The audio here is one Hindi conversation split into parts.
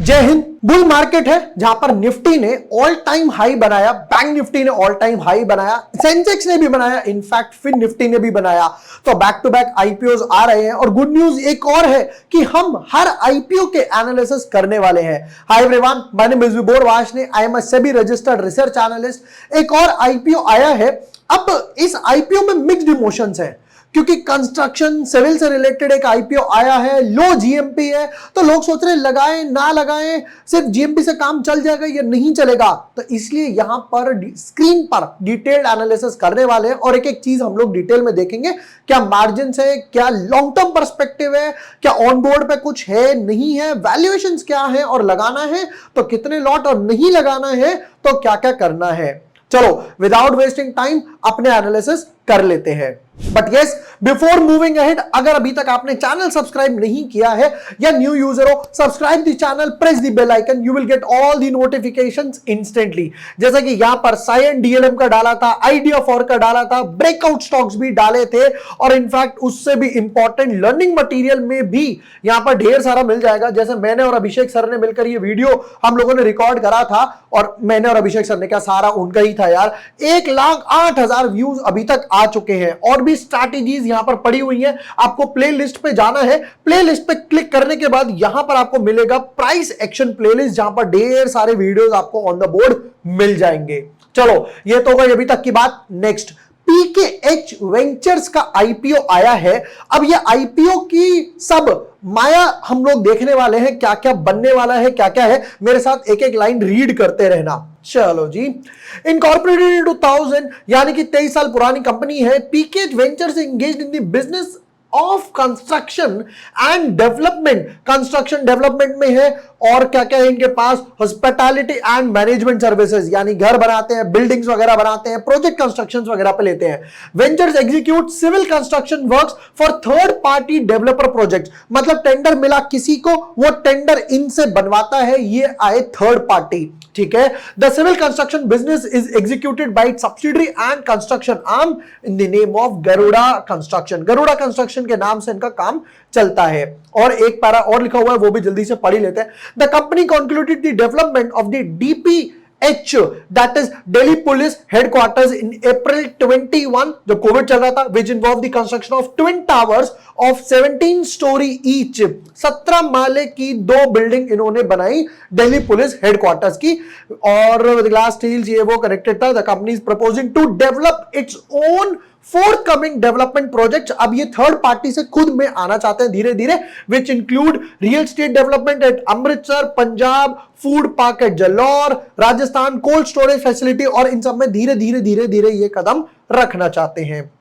जय हिंद। बुल मार्केट है जहां पर निफ्टी ने ऑल टाइम हाई बनाया, बैंक निफ्टी ने ऑल टाइम हाई बनाया, सेंसेक्स ने भी बनाया, इनफैक्ट फिन निफ्टी ने भी बनाया। तो बैक टू बैक आईपीओ आ रहे हैं और गुड न्यूज एक और है कि हम हर आईपीओ के एनालिसिस करने वाले हैं। Hi everyone, my name is Vibor Vashne, I am a SEBI registered research analyst. एक और आईपीओ आया है। अब इस आईपीओ में मिक्स्ड इमोशंस है क्योंकि कंस्ट्रक्शन सिविल से रिलेटेड एक आईपीओ आया है, लो जीएमपी है, तो लोग सोच रहे लगाएं ना लगाएं, सिर्फ जीएमपी से काम चल जाएगा या नहीं चलेगा। तो इसलिए यहां पर स्क्रीन पर डिटेल्ड एनालिसिस करने वाले हैं और एक एक चीज हम लोग डिटेल में देखेंगे। क्या मार्जिन है, क्या लॉन्ग टर्म पर्सपेक्टिव है, क्या ऑन बोर्ड पे कुछ है नहीं है, वैल्यूएशंस क्या है और लगाना है तो कितने लॉट और नहीं लगाना है तो क्या क्या करना है। चलो विदाउट वेस्टिंग टाइम अपने एनालिसिस कर लेते हैं। But yes, before moving ahead, अगर अभी तक आपने चैनल सब्सक्राइब नहीं किया है या न्यू यूजर हो, subscribe the channel, press the bell icon, you will get all the notifications instantly. जैसा कि यहां पर साइन डीएलएम का डाला था, आइडिया फॉर का डाला था, ब्रेकआउट स्टॉक्स भी डाले थे और इनफैक्ट उससे भी इंपॉर्टेंट लर्निंग मटेरियल में भी यहां पर ढेर सारा मिल जाएगा। जैसे मैंने और अभिषेक सर ने मिलकर ये वीडियो हम लोगों ने रिकॉर्ड करा था और मैंने और अभिषेक सर ने, क्या सारा उनका ही था यार। 1,08,000 व्यूज अभी तक आ चुके हैं और भी स्ट्रैटेजीज यहां पर पड़ी हुई हैं। आपको प्लेलिस्ट पे जाना है, प्लेलिस्ट पे क्लिक करने के बाद यहां पर आपको मिलेगा प्राइस एक्शन प्लेलिस्ट, जहां पर ढेर सारे वीडियोस आपको ऑन द बोर्ड मिल जाएंगे। चलो ये तो गई अभी तक की बात। नेक्स्ट, पीकेएच वेंचर्स का आईपीओ आया है। अब ये आईपीओ की सब माया हम लोग देखने वाले हैं, क्या क्या बनने वाला है, क्या क्या है। मेरे साथ एक एक लाइन रीड करते रहना। चलो जी, इनकॉर्पोरेटेड इन 2000 यानी कि 23 साल पुरानी कंपनी है। PKH ventures engaged in the business of construction and development, construction development में है और क्या क्या है इनके पास, हॉस्पिटैलिटी एंड मैनेजमेंट सर्विसेज, यानी घर बनाते हैं, बिल्डिंग्स वगैरह बनाते हैं, प्रोजेक्ट कंस्ट्रक्शंस वगैरह पे लेते हैं। Ventures execute civil construction works for third party developer project, मतलब टेंडर मिला किसी को, वो टेंडर इनसे बनवाता है, ये आए थर्ड पार्टी। ठीक है। The civil construction business is executed by subsidiary and construction arm in the name of Garuda construction. Garuda construction के नाम से इनका काम चलता है। और एक पैरा और लिखा हुआ है, वो भी जल्दी से पढ़ ही लेते हैं। The company concluded the development of the DPH, that is Delhi police headquarters, in April 21, जब कोविड चल रहा था, which involve the construction of twin towers of 17 storey each. 17 माले की 2 बिल्डिंग इन्होंने बनाई दिल्ली पुलिस हेडक्वार्टर्स की और ग्लास स्टील्स ये वो कनेक्टेड था। The company is proposing to develop its own forthcoming development project. अब ये थर्ड पार्टी से खुद में आना चाहते हैं धीरे धीरे, which include real estate development at Amritsar, Punjab, food park at Jalore, Rajasthan, cold storage facility, और इन सब में धीरे धीरे धीरे धीरे ये कदम रखना चाहते हैं।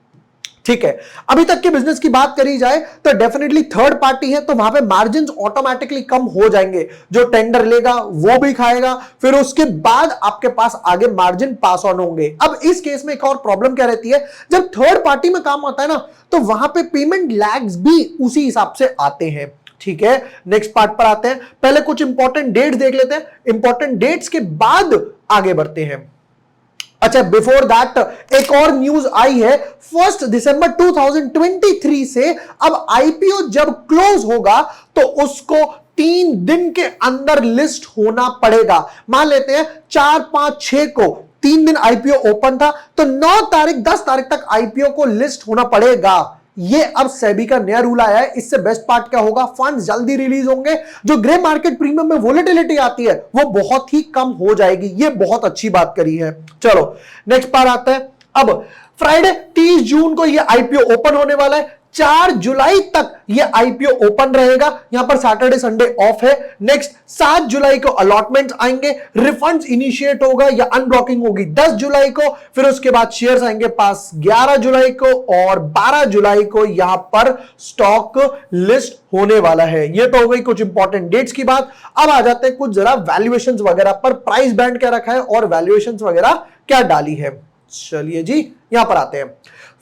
ठीक है। अभी तक के बिजनेस की बात करी जाए तो डेफिनेटली थर्ड पार्टी है तो वहां पे मार्जिन ऑटोमेटिकली कम हो जाएंगे। जो टेंडर लेगा वो भी खाएगा, फिर उसके बाद आपके पास आगे मार्जिन पास ऑन होंगे। अब इस केस में एक और प्रॉब्लम क्या रहती है, जब थर्ड पार्टी में काम आता है ना, तो वहां पे पेमेंट लैग्स भी उसी हिसाब से आते हैं। ठीक है। नेक्स्ट पार्ट पर आते हैं। पहले कुछ इंपॉर्टेंट डेट्स देख लेते हैं, इंपॉर्टेंट डेट्स के बाद आगे बढ़ते हैं। अच्छा, बिफोर दैट एक और न्यूज आई है। 1 दिसंबर 2023 से अब आईपीओ जब क्लोज होगा तो उसको 3 दिन के अंदर लिस्ट होना पड़ेगा। मान लेते हैं 4, 5, 6 को 3 दिन आईपीओ ओपन था तो 9 तारीख 10 तारीख तक आईपीओ को लिस्ट होना पड़ेगा। ये अब सेबी का नया रूल आया है। इससे बेस्ट पार्ट क्या होगा, फंड्स जल्दी रिलीज होंगे, जो ग्रे मार्केट प्रीमियम में वोलेटिलिटी आती है वो बहुत ही कम हो जाएगी। ये बहुत अच्छी बात करी है। चलो नेक्स्ट पार्ट आता है। अब फ्राइडे 30 जून को ये आईपीओ ओपन होने वाला है। 4 जुलाई तक ये आईपीओ ओपन रहेगा। यहां पर सैटरडे संडे ऑफ है। नेक्स्ट 7 जुलाई को अलॉटमेंट्स आएंगे, रिफंड्स इनिशिएट होगा या अनब्लॉकिंग होगी 10 जुलाई को, फिर उसके बाद शेयर्स आएंगे पास 11 जुलाई को और 12 जुलाई को यहां पर स्टॉक लिस्ट होने वाला है। ये तो हो गई कुछ इंपॉर्टेंट डेट्स की बात। अब आ जाते हैं कुछ जरा वैल्यूएशंस वगैरह पर, प्राइस बैंड क्या रखा है और वैल्यूएशंस वगैरह क्या डाली है। चलिए जी यहां पर आते हैं।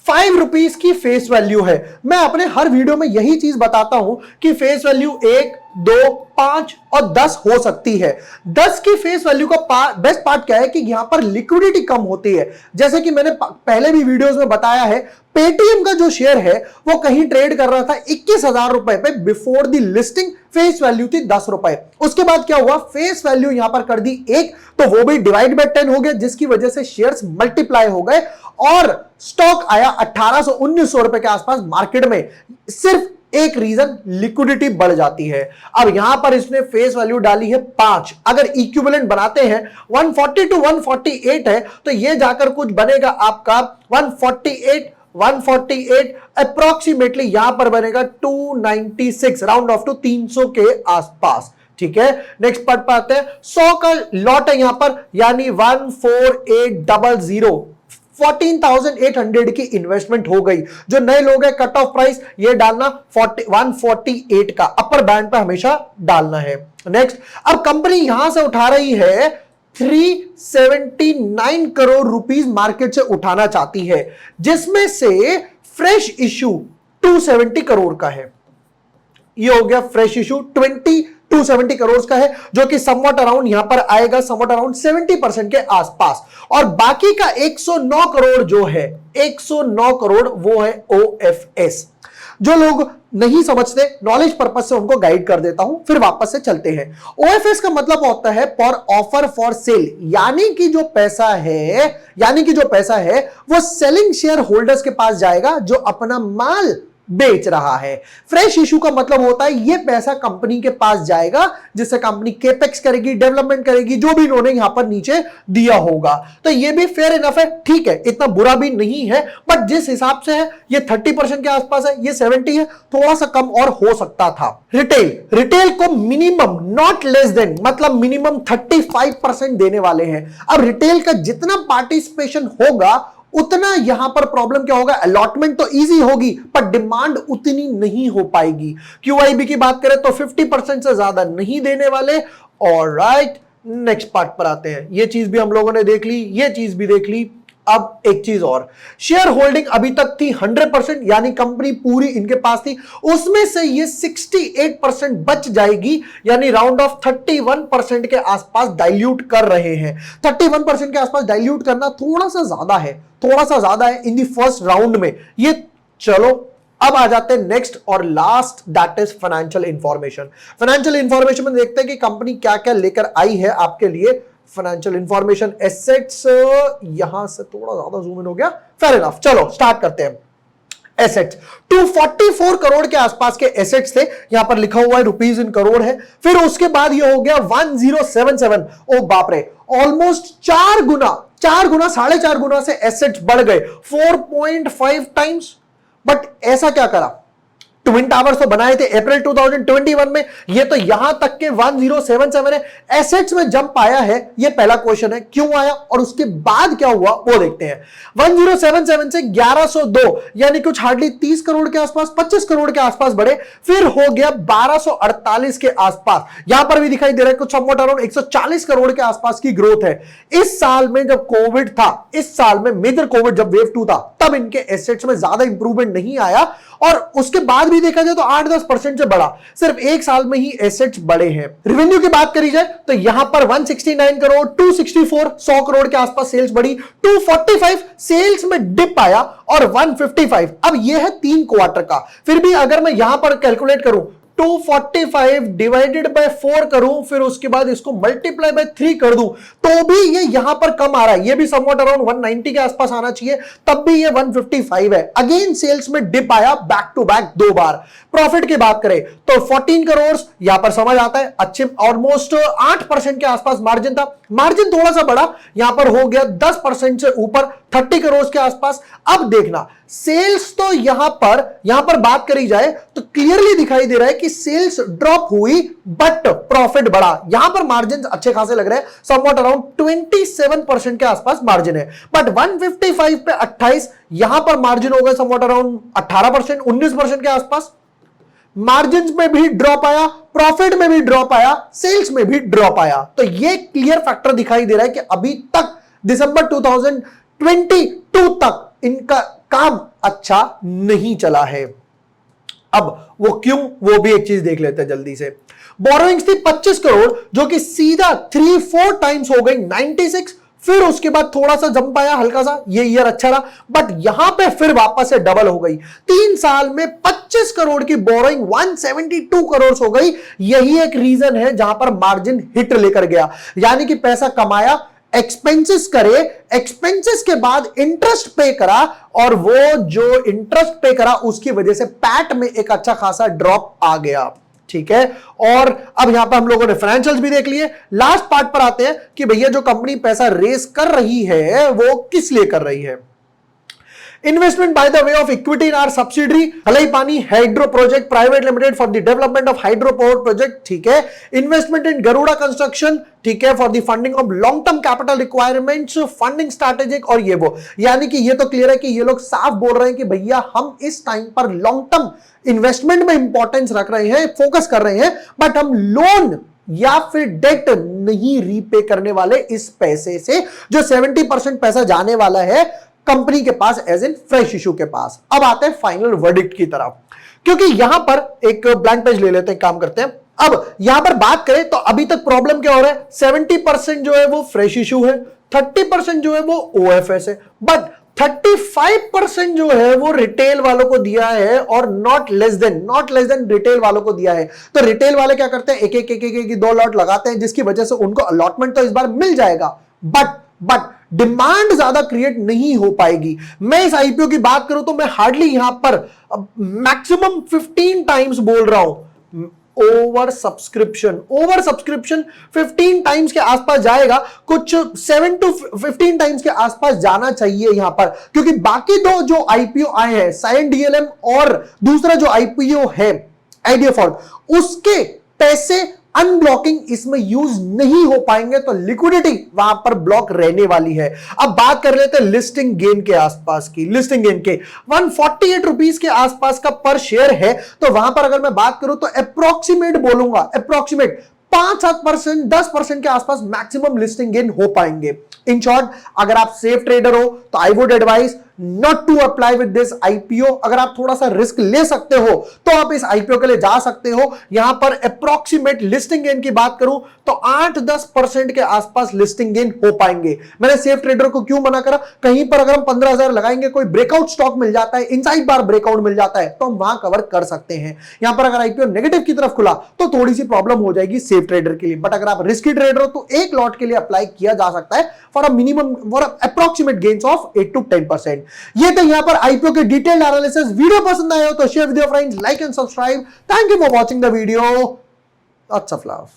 5 रुपीज की फेस वैल्यू है। मैं अपने हर वीडियो में यही चीज बताता हूं कि फेस वैल्यू 1, 2, 5 और 10 हो सकती है। 10 की फेस वैल्यू का बेस्ट पार्ट क्या है कि यहां पर लिक्विडिटी कम होती है। जैसे कि मैंने पहले भी वीडियोस में बताया है, पेटीएम का जो शेयर है वो कहीं ट्रेड कर रहा था 21,000 रुपए पे, before the listing face value थी 10 रुपए। उसके बाद क्या हुआ, फेस वैल्यू यहां पर कर दी 1, तो वो भी डिवाइड बाय 10 हो गया, जिसकी वजह से शेयर्स मल्टीप्लाई हो गए और स्टॉक आया 1800-1900 रुपए के आसपास मार्केट में। सिर्फ एक रीजन, लिक्विडिटी बढ़ जाती है। अब यहां पर इसने फेस वैल्यू डाली है 5, अगर इक्विवेलेंट बनाते हैं 140 to 148 है, तो ये जाकर कुछ बनेगा आपका 148 अप्रोक्सीमेटली यहां पर बनेगा 296, राउंड ऑफ टू 300 के आसपास। ठीक है, नेक्स्ट पार्ट पर आते हैं। 100 का लॉट है यहां पर, यानी 14800, 14,800 की इन्वेस्टमेंट हो गई। जो नए लोग हैं, कट ऑफ प्राइस ये डालना 148 का, अपर बैंड पे हमेशा डालना है। नेक्स्ट, अब कंपनी यहां से उठा रही है 379 करोड़ रुपीस मार्केट से उठाना चाहती है, जिसमें से फ्रेश इश्यू 270 करोड़ का है। ये हो गया फ्रेश इश्यू 270 करोड़ का है, जो कि समवट अराउंड यहां पर आएगा, समवट अराउंड 70% के आसपास। और बाकी का 109 करोड़ जो है, 109 करोड़ वो है ओएफएस। जो लोग नहीं समझते, नॉलेज पर्पस से उनको गाइड कर देता हूं, फिर वापस से चलते हैं। ओएफएस का मतलब होता है फॉर ऑफर फॉर सेल, यानी कि जो पैसा है वो सेलिंग शेयर होल्डर्स के पास जाएगा जो अपना माल बेच रहा है। फ्रेश इशू का मतलब होता है ये पैसा कंपनी के पास जाएगा, जिससे कंपनी केपेक्स करेगी, डेवलपमेंट करेगी, जो भी इन्होंने यहां पर नीचे दिया होगा। तो ये भी फेयर इनफ है, ठीक है, इतना बुरा भी नहीं है, बट जिस हिसाब से है ये 30% के आसपास है, ये 70 है, थोड़ा सा कम और हो सकता था। रिटेल को मिनिमम नॉट लेस देन, मतलब मिनिमम 35% देने वाले हैं। अब रिटेल का जितना पार्टिसिपेशन होगा उतना यहां पर प्रॉब्लम क्या होगा, अलॉटमेंट तो इजी होगी पर डिमांड उतनी नहीं हो पाएगी। क्यूआईबी की बात करें तो 50% से ज्यादा नहीं देने वाले। ऑलराइट, नेक्स्ट पार्ट पर आते हैं। ये चीज भी हम लोगों ने देख ली, ये चीज भी देख ली। अब एक चीज और, शेयर होल्डिंग अभी तक थी 100%, यानी कंपनी पूरी इनके पास थी, उसमें से ये 68% बच जाएगी, यानी राउंड ऑफ 31% के आसपास डाइल्यूट कर रहे हैं। 31% के आसपास डाइल्यूट करना थोड़ा सा ज्यादा है इन दी फर्स्ट राउंड में ये। चलो अब आ जाते हैं नेक्स्ट और last, that is financial information. Financial information में देखते हैं कि कंपनी क्या क्या लेकर आई है आपके लिए। फाइनेंशियल इंफॉर्मेशन, एसेट्स, यहां से थोड़ा ज्यादा जूम इन हो गया, फेयर इनफ। चलो स्टार्ट करते हैं। एसेट्स 244 करोड़ के आसपास के एसेट्स थे, यहां पर लिखा हुआ है रुपीज इन करोड़ है। फिर उसके बाद ये हो गया 1077, ओ बाप रे, ऑलमोस्ट 4 गुना 4.5 गुना से एसेट्स बढ़ गए, 4.5 टाइम्स। बट ऐसा क्या करा, ट्विन टावर्स तो बनाए थे अप्रैल 2021 में, ये तो यहां तक के 1077 है। एसेट्स में जंप आया है, ये पहला क्वेश्चन है, क्यों आया और उसके बाद क्या हुआ वो देखते हैं। 1077 से 1102, यानी कुछ हार्डली 30 करोड़ के आसपास, 25 करोड़ के आसपास बढ़े। फिर हो गया 1248 के आसपास, यहां पर भी दिखाई दे रहा है कुछ समवट अराउंड 140 करोड़ के आसपास की ग्रोथ है। इस साल में जब कोविड था, इस साल में मेजर कोविड जब वेव 2 था, तब इनके एसेट्स में ज्यादा इंप्रूवमेंट नहीं आया, और उसके बाद भी देखा जाए तो 8-10% से बढ़ा, सिर्फ एक साल में ही एसेट्स बढ़े हैं। रेवेन्यू की बात करी जाए तो यहां पर 169 करोड़, 264, 100 करोड़ के आसपास सेल्स बढ़ी, 245 सेल्स में डिप आया और 155। अब यह है 3 क्वार्टर का। फिर भी अगर मैं यहां पर कैलकुलेट करूं, 245 डिवाइडेड बाय 4 करूं, फिर उसके बाद इसको मल्टीप्लाई बाय 3 कर दूं, तो भी ये यहां पर कम आ रहा है। ये भी समवट अराउंड 190 के आसपास आना चाहिए, तब भी ये 155 है। अगेन सेल्स में डिप आया बैक टू बैक 2 बार। प्रॉफिट की बात करें तो 14 करोड़, यहां पर समझ आता है अच्छे, ऑलमोस्ट 8% के आसपास मार्जिन था। मार्जिन थोड़ा सा बढ़ा, यहां पर हो गया 10% से ऊपर, 30 करोड़ के आसपास। अब देखना, सेल्स तो यहां पर बात करी जाए तो क्लियरली दिखाई दे रहा है कि सेल्स ड्रॉप हुई बट प्रॉफिट बढ़ा। यहां पर मार्जिन अच्छे खासे लग रहे हैं, समवट अराउंड 27% के आसपास मार्जिन है। बट 155 पे 28, यहां पर मार्जिन हो गए समवट अराउंड 18%, 19% के आसपास। मार्जिन में भी ड्रॉप आया, प्रॉफिट में भी ड्रॉप आया, सेल्स में भी ड्रॉप आया। तो यह क्लियर फैक्टर दिखाई दे रहा है कि अभी तक दिसंबर 2022 तक इनका काम अच्छा नहीं चला है। अब वो क्यों, वो भी एक चीज देख लेते हैं जल्दी से। बोरोइंग्स थी 25 करोड़ जो कि सीधा 3-4 टाइम्स हो गई 96, फिर उसके बाद थोड़ा सा जंप आया हल्का सा, ये ईयर अच्छा रहा, बट यहां पे फिर वापस से डबल हो गई। 3 साल में 25 करोड़ की बोरोइंग 172 करोड़ हो गई। यही एक रीजन है जहां पर मार्जिन हिट लेकर गया, यानी कि पैसा कमाया, एक्सपेंसेस करे, एक्सपेंसेस के बाद इंटरेस्ट पे करा, और वो जो इंटरेस्ट पे करा उसकी वजह से पैट में एक अच्छा खासा ड्रॉप आ गया। ठीक है, और अब यहां पर हम लोगों ने फाइनेंशियल्स भी देख लिए। लास्ट पार्ट पर आते हैं कि भैया जो कंपनी पैसा रेस कर रही है वो किस लिए कर रही है। Investment by the way of equity in our subsidiary Alaipani Hydro Project Private Limited for the development of hydropower project, ठीक है। Investment in Garuda Construction, ठीक है, for the funding of long term capital requirements, funding strategic, और ये वो, यानी कि ये तो क्लियर है कि ये लोग साफ बोल रहे हैं कि भैया हम इस टाइम पर लॉन्ग टर्म इन्वेस्टमेंट में इंपॉर्टेंस रख रहे हैं, फोकस कर रहे हैं, बट हम लोन या फिर डेट नहीं रीपे करने वाले इस पैसे से, जो 70% पैसा जाने वाला है कंपनी के पास एज इन फ्रेश इशू के पास। अब आते हैं फाइनल वर्डिक्ट की तरफ, क्योंकि यहां पर एक ब्लैंक पेज ले लेते हैं, काम करते हैं। अब यहां पर बात करें तो अभी तक प्रॉब्लम क्या हो रहा है, 70% जो है वो फ्रेश इशू है, 30% जो है वो ओएफएस है, बट 35% जो है वो रिटेल वालों को दिया है, और नॉट लेस देन रिटेल वालों को दिया है। तो रिटेल वाले क्या करते हैं, एक 2 लॉट लगाते हैं, जिसकी वजह से उनको अलॉटमेंट तो इस बार मिल जाएगा, बट डिमांड ज्यादा क्रिएट नहीं हो पाएगी। मैं इस आईपीओ की बात करूं तो मैं हार्डली यहां पर मैक्सिमम 15 टाइम्स बोल रहा हूं ओवर सब्सक्रिप्शन 15 टाइम्स के आसपास जाएगा, कुछ 7 to 15 टाइम्स के आसपास जाना चाहिए यहां पर, क्योंकि बाकी दो जो आईपीओ आए हैं, साइन डीएलएम और दूसरा जो आईपीओ है आइडिया फॉर्ड, उसके पैसे अनब्लॉकिंग इसमें यूज नहीं हो पाएंगे, तो लिक्विडिटी वहां पर ब्लॉक रहने वाली है। अब बात कर लेते हैं लिस्टिंग गेन के आसपास की। लिस्टिंग गेन के 148 रुपीस के आसपास का पर शेयर है, तो वहां पर अगर मैं बात करूं तो अप्रोक्सीमेट बोलूंगा, अप्रोक्सीमेट 5-7%, 10% के आसपास मैक्सिमम लिस्टिंग गेन हो पाएंगे। इन शॉर्ट, अगर आप सेफ ट्रेडर हो तो I would advise not to apply with this IPO. अगर आप थोड़ा सा रिस्क ले सकते हो तो आप इस आईपीओ के लिए जा सकते हो। यहां पर अप्रोक्सीमेट लिस्टिंग गेन की बात करूं तो 8-10% के आसपास लिस्टिंग गेन हो पाएंगे। मैंने सेफ ट्रेडर को क्यों मना करा, कहीं पर अगर हम 15,000 लगाएंगे, कोई ब्रेकआउट स्टॉक मिल जाता है, इनसाइड बार ब्रेकआउट मिल जाता है, तो हम वहां कवर कर सकते हैं। यहां पर अगर आईपीओ नेगेटिव की तरफ खुला तो थोड़ी सी प्रॉब्लम हो जाएगी सेफ ट्रेडर के लिए, बट अगर आप रिस्की ट्रेडर हो तो एक लॉट के लिए अप्लाई किया जा सकता है for a minimum, for approximate gains of 8-10%। ये तो यहां पर आईपीओ के डिटेल्ड एनालिसिस। वीडियो पसंद आया हो तो share with your friends, like and subscribe. Thank you for watching the video. Lots of love.